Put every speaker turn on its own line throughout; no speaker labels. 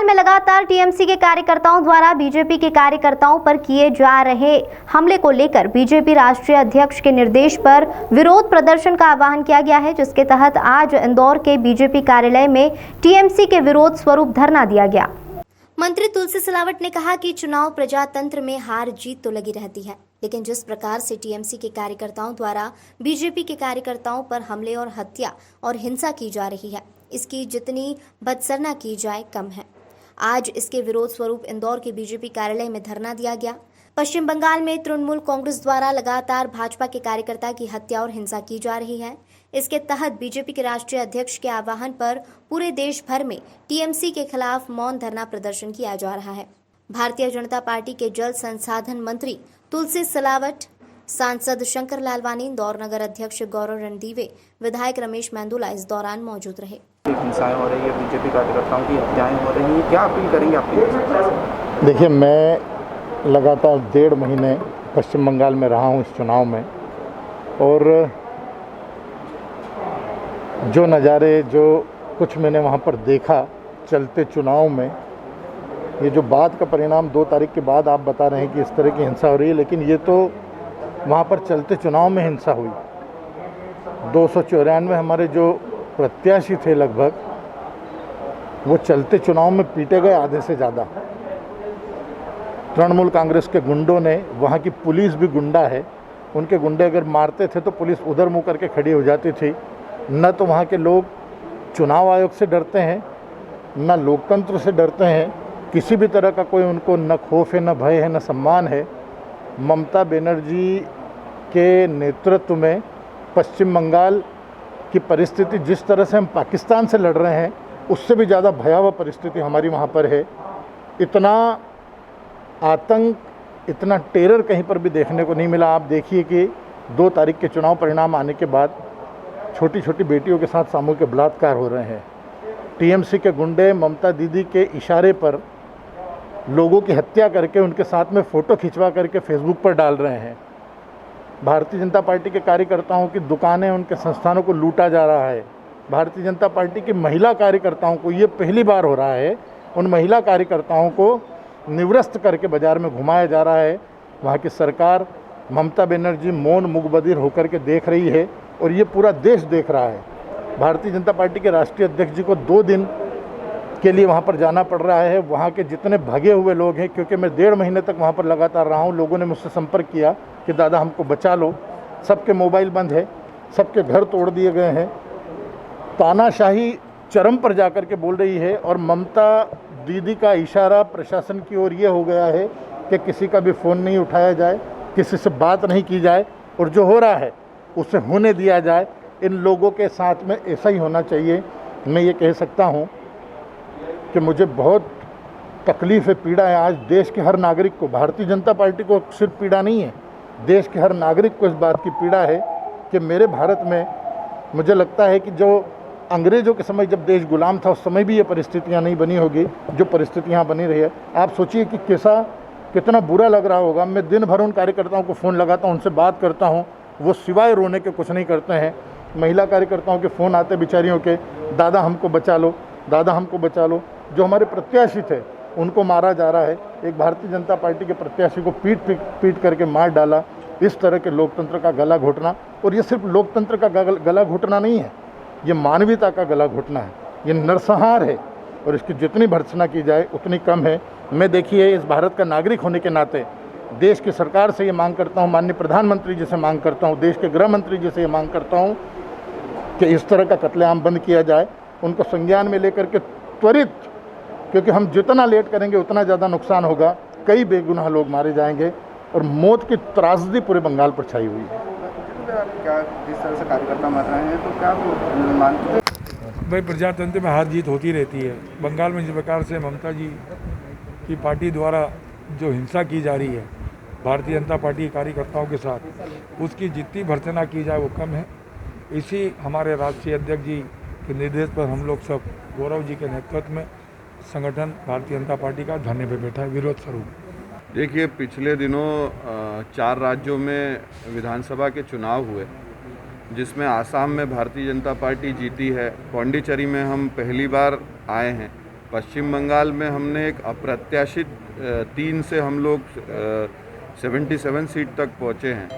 बंगाल में लगातार टीएमसी के कार्यकर्ताओं द्वारा बीजेपी के कार्यकर्ताओं पर किए जा रहे हमले को लेकर बीजेपी राष्ट्रीय अध्यक्ष के निर्देश पर विरोध प्रदर्शन का आह्वान किया गया है, जिसके तहत आज इंदौर के बीजेपी कार्यालय में टीएमसी के विरोध स्वरूप धरना दिया गया। मंत्री तुलसी सिलावट ने कहा कि चुनाव प्रजातंत्र में हार जीत तो लगी रहती है, लेकिन जिस प्रकार से टीएमसी के कार्यकर्ताओं द्वारा बीजेपी के कार्यकर्ताओं पर हमले और हत्या और हिंसा की जा रही है, इसकी जितनी बदसरना की जाए कम है। आज इसके विरोध स्वरूप इंदौर के बीजेपी कार्यालय में धरना दिया गया। पश्चिम बंगाल में तृणमूल कांग्रेस द्वारा लगातार भाजपा के कार्यकर्ता की हत्या और हिंसा की जा रही है। इसके तहत बीजेपी के राष्ट्रीय अध्यक्ष के आह्वान पर पूरे देश भर में टीएमसी के खिलाफ मौन धरना प्रदर्शन किया जा रहा है। भारतीय जनता पार्टी के जल संसाधन मंत्री तुलसी सिलावट, सांसद शंकर लालवानी, इंदौर नगर अध्यक्ष गौरव रणदीवे, विधायक रमेश मेंदुला इस दौरान मौजूद रहे।
हिंसाएं हो रही है, बीजेपी कार्यकर्ताओं की हत्याएं हो रही है, क्या अपील करेंगे आपकी?
देखिए, मैं लगातार 1.5 महीने पश्चिम बंगाल में रहा हूँ इस चुनाव में, और जो नज़ारे जो कुछ मैंने वहाँ पर देखा चलते चुनाव में, ये जो बाद का परिणाम 2 तारीख के बाद आप बता रहे हैं कि इस तरह की हिंसा हो रही है, लेकिन ये तो वहाँ पर चलते चुनाव में हिंसा हुई। 294 हमारे जो प्रत्याशी थे लगभग, वो चलते चुनाव में पीटे गए, आधे से ज़्यादा। तृणमूल कांग्रेस के गुंडों ने, वहाँ की पुलिस भी गुंडा है, उनके गुंडे अगर मारते थे तो पुलिस उधर मुँह करके खड़ी हो जाती थी। न तो वहाँ के लोग चुनाव आयोग से डरते हैं, न लोकतंत्र से डरते हैं, किसी भी तरह का कोई उनको न खौफ है, न भय है, न सम्मान है। ममता बनर्जी के नेतृत्व में पश्चिम बंगाल की परिस्थिति, जिस तरह से हम पाकिस्तान से लड़ रहे हैं, उससे भी ज़्यादा भयावह परिस्थिति हमारी वहाँ पर है। इतना आतंक, इतना टेरर कहीं पर भी देखने को नहीं मिला। आप देखिए कि 2 तारीख के चुनाव परिणाम आने के बाद छोटी छोटी बेटियों के साथ सामूहिक बलात्कार हो रहे हैं। टीएमसी के गुंडे ममता दीदी के इशारे पर लोगों की हत्या करके उनके साथ में फ़ोटो खिंचवा करके फेसबुक पर डाल रहे हैं। भारतीय जनता पार्टी के कार्यकर्ताओं की दुकानें, उनके संस्थानों को लूटा जा रहा है। भारतीय जनता पार्टी की महिला कार्यकर्ताओं को, ये पहली बार हो रहा है, उन महिला कार्यकर्ताओं को निवृत्त करके बाज़ार में घुमाया जा रहा है। वहाँ की सरकार, ममता बनर्जी मौन मुखबधिर होकर के देख रही है, और ये पूरा देश देख रहा है। भारतीय जनता पार्टी के राष्ट्रीय अध्यक्ष जी को 2 दिन के लिए वहाँ पर जाना पड़ रहा है। वहाँ के जितने भगे हुए लोग हैं, क्योंकि मैं 1.5 महीने तक वहाँ पर लगातार रहा हूँ, लोगों ने मुझसे संपर्क किया कि दादा हमको बचा लो। सबके मोबाइल बंद है, सबके घर तोड़ दिए गए हैं। तानाशाही चरम पर जाकर के बोल रही है, और ममता दीदी का इशारा प्रशासन की ओर ये हो गया है कि किसी का भी फ़ोन नहीं उठाया जाए, किसी से बात नहीं की जाए, और जो हो रहा है उसे होने दिया जाए। इन लोगों के साथ में ऐसा ही होना चाहिए। मैं ये कह सकता हूँ कि मुझे बहुत तकलीफ़ है, पीड़ा है आज देश के हर नागरिक को। भारतीय जनता पार्टी को सिर्फ पीड़ा नहीं है, देश के हर नागरिक को इस बात की पीड़ा है कि मेरे भारत में, मुझे लगता है कि जो अंग्रेज़ों के समय जब देश गुलाम था, उस समय भी ये परिस्थितियाँ नहीं बनी होगी जो परिस्थितियाँ बनी रही है। आप सोचिए कि कितना बुरा लग रहा होगा। मैं दिन भर उन कार्यकर्ताओं को फ़ोन लगाता हूँ, उनसे बात करता हूँ, वो सिवाय रोने के कुछ नहीं करते हैं। महिला कार्यकर्ताओं के फ़ोन आते बेचारियों के, दादा हमको बचा लो, दादा हमको बचा लो। जो हमारे प्रत्याशी थे उनको मारा जा रहा है। एक भारतीय जनता पार्टी के प्रत्याशी को पीट करके मार डाला। इस तरह के लोकतंत्र का गला घोटना, और ये सिर्फ लोकतंत्र का गला घोटना नहीं है, ये मानवीयता का गला घोटना है, ये नरसंहार है, और इसकी जितनी भर्त्सना की जाए उतनी कम है। मैं देखिए, इस भारत का नागरिक होने के नाते देश की सरकार से ये मांग करता हूँ, माननीय प्रधानमंत्री जी से मांग करता हूँ, देश के गृह मंत्री जी से ये मांग करता हूँ कि इस तरह का कत्लेआम बंद किया जाए। उनको संज्ञान में लेकर के त्वरित, क्योंकि हम जितना लेट करेंगे उतना ज़्यादा नुकसान होगा। कई बेगुनाह लोग मारे जाएंगे, और मौत की त्रासदी पूरे बंगाल पर छाई हुई है।
क्या जिस तरह से कार्यकर्ता मर रहे हैं, तो क्या वो मानते हैं?
भाई, प्रजातंत्र में हार जीत होती रहती है। बंगाल में जिस प्रकार से ममता जी की पार्टी द्वारा जो हिंसा की जा रही है भारतीय जनता पार्टी के कार्यकर्ताओं के साथ, उसकी जितनी भर्त्सना की जाए वो कम है। इसी हमारे राष्ट्रीय अध्यक्ष जी के निर्देश पर हम लोग सब गौरव जी के नेतृत्व में संगठन भारतीय जनता पार्टी का धरने पे बैठा है विरोध स्वरूप।
देखिए, पिछले दिनों 4 राज्यों में विधानसभा के चुनाव हुए, जिसमें आसाम में भारतीय जनता पार्टी जीती है। पौंडीचेरी में हम पहली बार आए हैं, पश्चिम बंगाल में हमने एक अप्रत्याशित 3 से हम लोग 77 सीट तक पहुँचे हैं,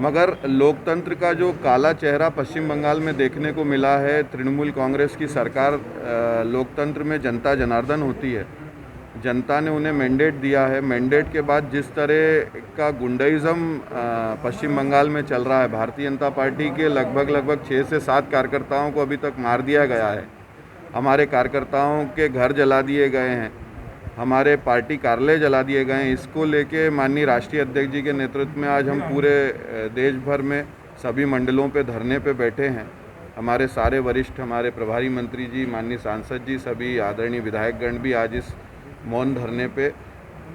मगर लोकतंत्र का जो काला चेहरा पश्चिम बंगाल में देखने को मिला है, तृणमूल कांग्रेस की सरकार, लोकतंत्र में जनता जनार्दन होती है। जनता ने उन्हें मैंडेट दिया है। मैंडेट के बाद जिस तरह का गुंडाइज़्म पश्चिम बंगाल में चल रहा है, भारतीय जनता पार्टी के लगभग 6 से 7 कार्यकर्ताओं को अभी तक मार दिया गया है, हमारे कार्यकर्ताओं के घर जला दिए गए हैं, हमारे पार्टी कार्यालय जला दिए गए हैं। इसको लेके माननीय राष्ट्रीय अध्यक्ष जी के नेतृत्व में आज हम पूरे देश भर में सभी मंडलों पे धरने पे बैठे हैं। हमारे सारे वरिष्ठ, हमारे प्रभारी मंत्री जी, माननीय सांसद जी, सभी आदरणीय विधायकगण भी आज इस मौन धरने पे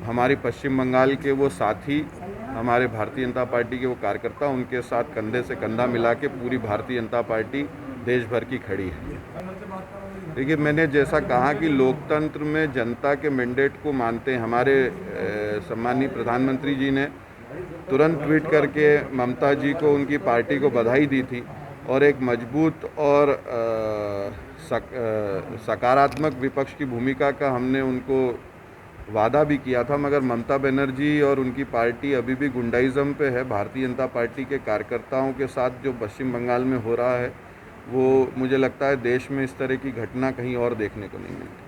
हमारी पश्चिम बंगाल के वो साथी, हमारे भारतीय जनता पार्टी के वो कार्यकर्ता, उनके साथ कंधे से कंधा मिला के पूरी भारतीय जनता पार्टी देश भर की खड़ी है। देखिए, मैंने जैसा कहा कि लोकतंत्र में जनता के मैंडेट को मानते हैं। हमारे सम्मानीय प्रधानमंत्री जी ने तुरंत ट्वीट करके ममता जी को, उनकी पार्टी को बधाई दी थी और एक मजबूत और सकारात्मक विपक्ष की भूमिका का हमने उनको वादा भी किया था, मगर ममता बनर्जी और उनकी पार्टी अभी भी गुंडाइज़्म पे है। भारतीय जनता पार्टी के कार्यकर्ताओं के साथ जो पश्चिम बंगाल में हो रहा है, वो मुझे लगता है देश में इस तरह की घटना कहीं और देखने को नहीं मिलती।